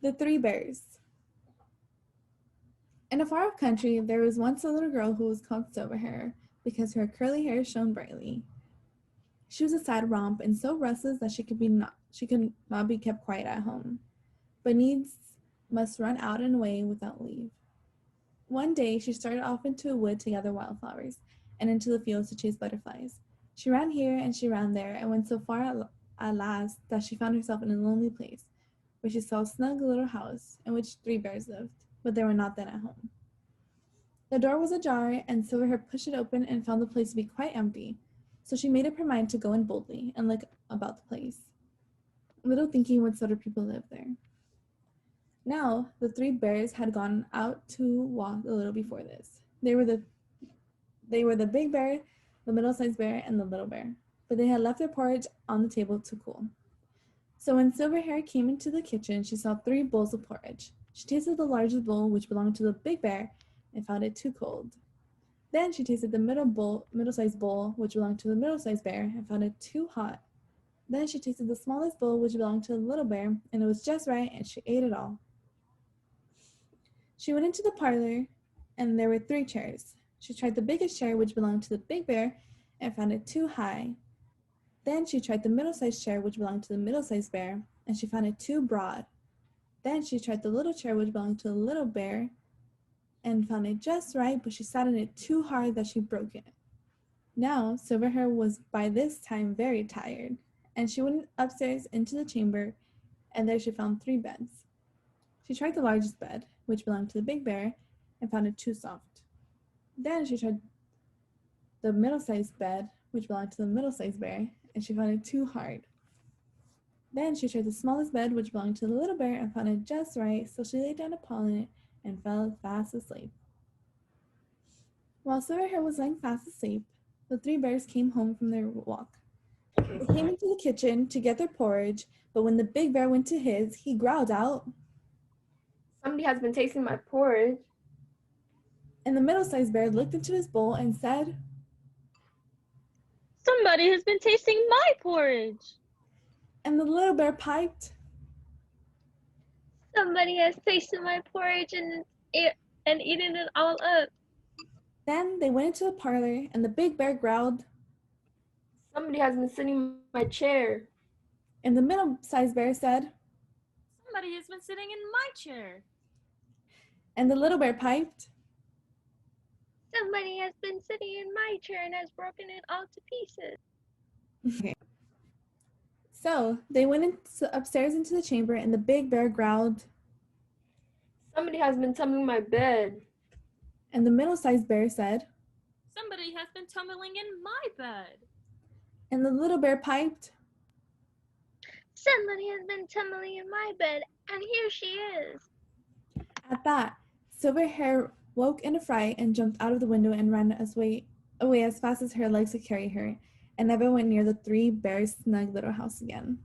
The Three Bears. In a far-off country, there was once a little girl who was called Silverhair because her curly hair shone brightly. She was a sad romp and so restless that she could not be kept quiet at home, but needs must run out and away without leave. One day, she started off into a wood to gather wildflowers and into the fields to chase butterflies. She ran here and she ran there and went so far at last that she found herself in a lonely place where she saw a snug little house in which three bears lived, but they were not then at home. The door was ajar, and Silverhair pushed it open and found the place to be quite empty, so she made up her mind to go in boldly and look about the place, little thinking what sort of people lived there. Now, the three bears had gone out to walk a little before this. They were the big bear, the middle-sized bear, and the little bear, but they had left their porridge on the table to cool. So when Silverhair came into the kitchen, she saw 3 bowls of porridge. She tasted the largest bowl, which belonged to the big bear, and found it too cold. Then she tasted the middle-sized bowl, which belonged to the middle-sized bear, and found it too hot. Then she tasted the smallest bowl, which belonged to the little bear, and it was just right, and she ate it all. She went into the parlor, and there were 3 chairs. She tried the biggest chair, which belonged to the big bear, and found it too high. Then she tried the middle-sized chair, which belonged to the middle-sized bear, and she found it too broad. Then she tried the little chair, which belonged to the little bear, and found it just right, but she sat in it too hard that she broke it. Now, Silverhair was by this time very tired, and she went upstairs into the chamber, and there she found 3 beds. She tried the largest bed, which belonged to the big bear, and found it too soft. Then she tried the middle-sized bed, which belonged to the middle-sized bear, and she found it too hard. Then she tried the smallest bed, which belonged to the little bear, and found it just right, so she lay down upon it and fell fast asleep. While Silverhair was lying fast asleep, the 3 bears came home from their walk. They came into the kitchen to get their porridge, but when the big bear went to his, he growled out, "Somebody has been tasting my porridge." And the middle-sized bear looked into his bowl and said, "Somebody has been tasting my porridge." And the little bear piped, "Somebody has tasted my porridge and eaten it all up." Then they went into the parlor, and the big bear growled, "Somebody has been sitting in my chair." And the middle-sized bear said, "Somebody has been sitting in my chair." And the little bear piped, "Somebody has been sitting in my chair and has broken it all to pieces." Okay. So they went upstairs into the chamber, and the big bear growled, "Somebody has been tumbling my bed." And the middle-sized bear said, "Somebody has been tumbling in my bed." And the little bear piped, "Somebody has been tumbling in my bed, and here she is." At that, Silverhair woke in a fright and jumped out of the window and ran away as fast as her legs could carry her, and never went near the 3 bears' snug little house again.